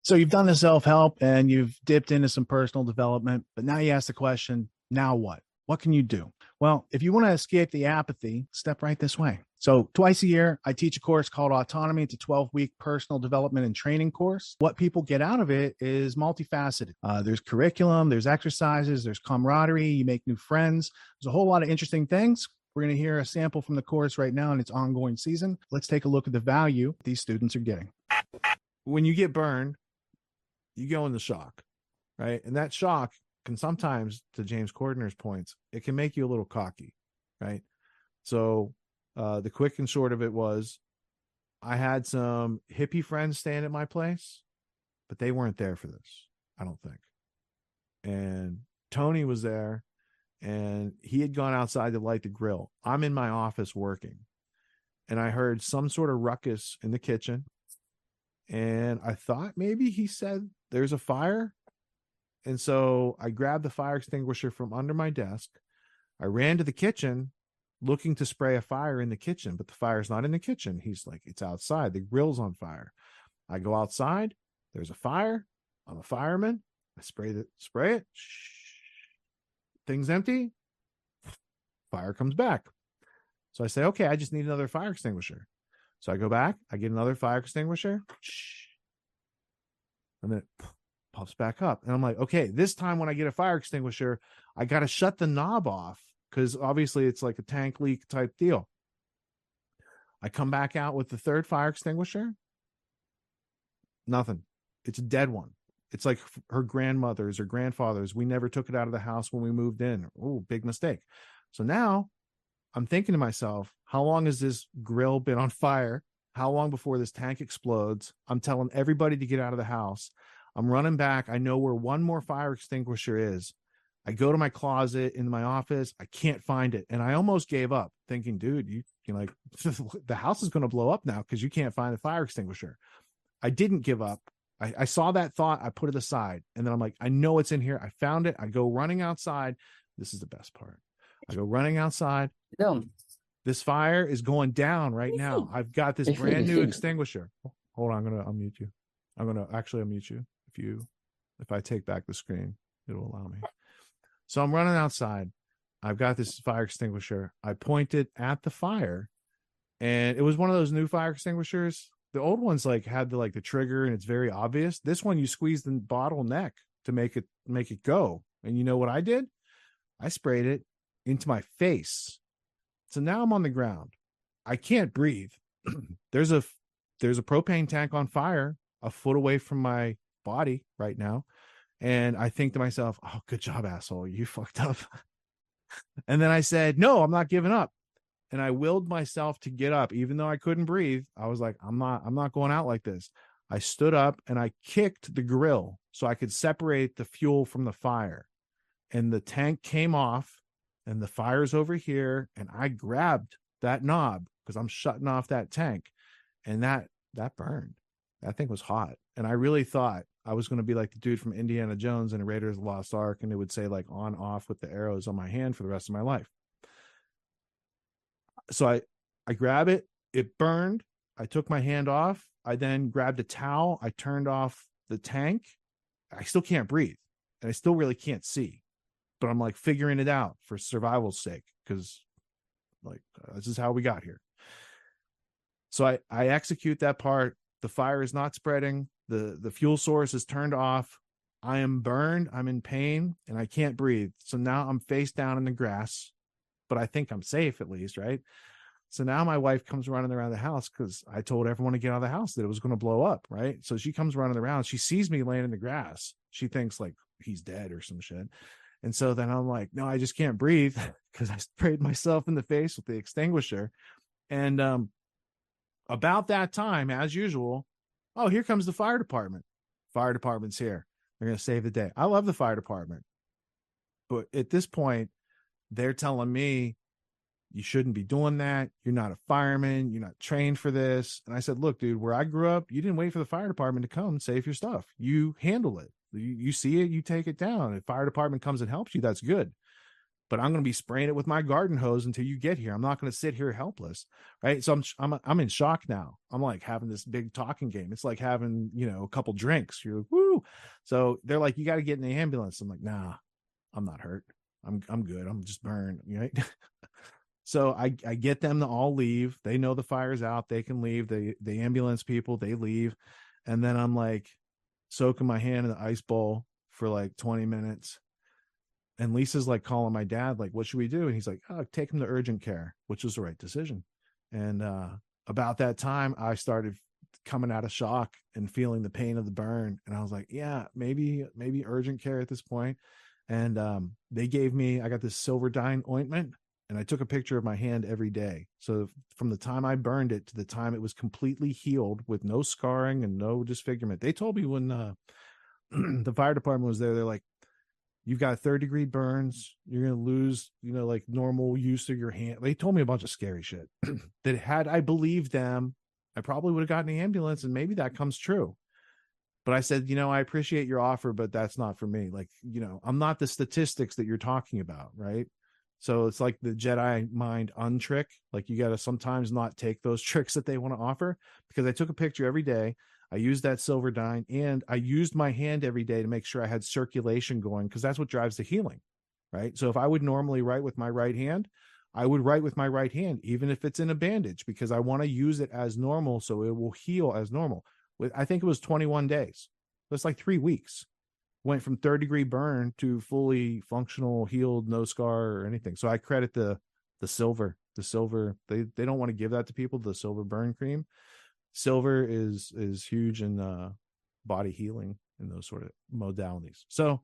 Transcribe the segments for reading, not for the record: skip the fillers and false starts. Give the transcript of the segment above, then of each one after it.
So you've done the self-help and you've dipped into some personal development, but now you ask the question, now what? What can you do? Well, if you want to escape the apathy, step right this way. So twice a year, I teach a course called AUTONOMY. It's a 12-week personal development and training course. What people get out of it is multifaceted. There's curriculum, there's exercises, there's camaraderie, you make new friends. There's a whole lot of interesting things. We're going to hear a sample from the course right now in its ongoing season. Let's take a look at the value these students are getting. When you get burned, you go into shock, right? And that shock can sometimes, to James Cordner's points, it can make you a little cocky, right? So the quick and short of it was, I had some hippie friends staying at my place, but they weren't there for this, I don't think. And Tony was there, and he had gone outside to light the grill. I'm in my office working, and I heard some sort of ruckus in the kitchen. And I thought maybe he said there's a fire. And so I grabbed the fire extinguisher from under my desk. I ran to the kitchen looking to spray a fire in the kitchen, but the fire's not in the kitchen. He's like, it's outside. The grill's on fire. I go outside. There's a fire. I'm a fireman. I spray it. Shh. Thing's empty. Fire comes back. So I say, okay, I just need another fire extinguisher. So I go back, I get another fire extinguisher, and then it pops back up. And I'm like, okay, this time when I get a fire extinguisher, I got to shut the knob off because obviously it's like a tank leak type deal. I come back out with the third fire extinguisher. Nothing. It's a dead one. It's like her grandmother's or grandfather's. We never took it out of the house when we moved in. Oh, big mistake. So now I'm thinking to myself, how long has this grill been on fire? How long before this tank explodes? I'm telling everybody to get out of the house. I'm running back. I know where one more fire extinguisher is. I go to my closet in my office. I can't find it. And I almost gave up thinking, dude, you like the house is going to blow up now because you can't find the fire extinguisher. I didn't give up. I saw that thought. I put it aside. And then I'm like, I know it's in here. I found it. I go running outside. This is the best part. I go running outside. This fire is going down right now. I've got this brand new extinguisher. Hold on, I'm going to unmute you. I'm going to actually unmute you. If I take back the screen, it'll allow me. So I'm running outside. I've got this fire extinguisher. I pointed at the fire, and it was one of those new fire extinguishers. The old ones like had the trigger, and it's very obvious. This one, you squeeze the bottle neck to make it go. And you know what I did? I sprayed it into my face. So now I'm on the ground. I can't breathe. There's a propane tank on fire a foot away from my body right now. And I think to myself, oh, good job, asshole. You fucked up. And then I said, no, I'm not giving up. And I willed myself to get up, even though I couldn't breathe. I was like, I'm not going out like this. I stood up and I kicked the grill so I could separate the fuel from the fire. And the tank came off, and the fire's over here. And I grabbed that knob because I'm shutting off that tank. And that burned. That thing was hot. And I really thought I was going to be like the dude from Indiana Jones and Raiders of the Lost Ark. And it would say like on, off with the arrows on my hand for the rest of my life. So I grab it. It burned. I took my hand off. I then grabbed a towel. I turned off the tank. I still can't breathe. And I still really can't see. But I'm like figuring it out for survival's sake. Because this is how we got here. So I execute that part. The fire is not spreading. The fuel source is turned off. I am burned. I'm in pain and I can't breathe. So now I'm face down in the grass, but I think I'm safe at least, right? So now my wife comes running around the house because I told everyone to get out of the house that it was going to blow up, right? So she comes running around. She sees me laying in the grass. She thinks like he's dead or some shit. And so then I'm like, no, I just can't breathe because I sprayed myself in the face with the extinguisher. And about that time, as usual, oh, here comes the fire department. Fire department's here. They're going to save the day. I love the fire department. But at this point, they're telling me, you shouldn't be doing that. You're not a fireman. You're not trained for this. And I said, look, dude, where I grew up, you didn't wait for the fire department to come and save your stuff. You handle it. You see it, you take it down. If fire department comes and helps you, that's good. but I'm going to be spraying it with my garden hose until you get here. I'm not going to sit here helpless. Right. So I'm in shock now. I'm like having this big talking game. It's like having, a couple drinks. You're like, woo. So they're like, you got to get in the ambulance. I'm like, nah, I'm not hurt. I'm good. I'm just burned. Right. So I get them to all leave. They know the fire's out. They can leave. The ambulance people, they leave. And then I'm like soaking my hand in the ice bowl for like 20 minutes. And Lisa's like calling my dad, like, what should we do? And he's like, oh, take him to urgent care, which was the right decision. And about that time, I started coming out of shock and feeling the pain of the burn. And I was like, yeah, maybe urgent care at this point. And they gave me, I got this Silverdine ointment, and I took a picture of my hand every day. So from the time I burned it to the time it was completely healed with no scarring and no disfigurement. They told me when the fire department was there, they're like, you've got 3rd-degree burns. You're going to lose, like normal use of your hand. They told me a bunch of scary shit that had I believed them, I probably would have gotten the ambulance, and maybe that comes true. But I said, I appreciate your offer, but that's not for me. Like, I'm not the statistics that you're talking about, right? So it's like the Jedi mind untrick. Like you got to sometimes not take those tricks that they want to offer, because I took a picture every day. I used that Silverdine, and I used my hand every day to make sure I had circulation going, because that's what drives the healing, right? So if I would normally write with my right hand, I would write with my right hand, even if it's in a bandage, because I want to use it as normal so it will heal as normal. I think it was 21 days. That's like 3 weeks. Went from 3rd-degree burn to fully functional, healed, no scar or anything. So I credit the silver. They don't want to give that to people, the silver burn cream. Silver is huge in body healing and those sort of modalities. So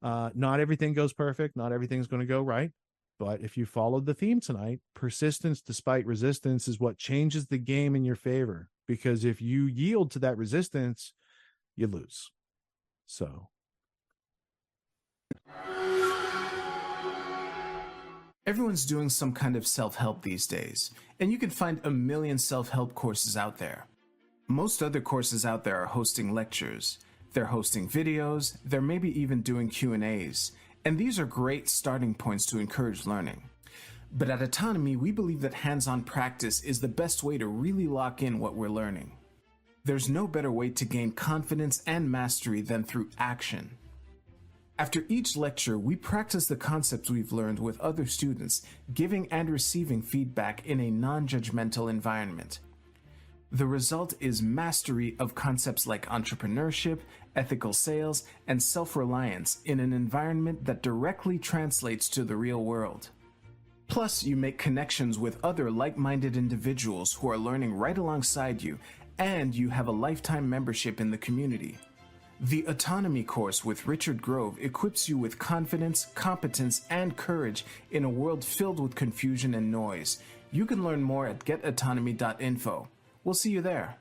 not everything goes perfect. Not everything's going to go right. But if you followed the theme tonight, persistence despite resistance is what changes the game in your favor. Because if you yield to that resistance, you lose. So. Everyone's doing some kind of self-help these days, and you can find a million self-help courses out there. Most other courses out there are hosting lectures. They're hosting videos, they're maybe even doing Q&As, and these are great starting points to encourage learning. But at AUTONOMY, we believe that hands-on practice is the best way to really lock in what we're learning. There's no better way to gain confidence and mastery than through action. After each lecture, we practice the concepts we've learned with other students, giving and receiving feedback in a non-judgmental environment. The result is mastery of concepts like entrepreneurship, ethical sales, and self-reliance in an environment that directly translates to the real world. Plus, you make connections with other like-minded individuals who are learning right alongside you, and you have a lifetime membership in the community. The AUTONOMY course with Richard Grove equips you with confidence, competence, and courage in a world filled with confusion and noise. You can learn more at getautonomy.info. We'll see you there.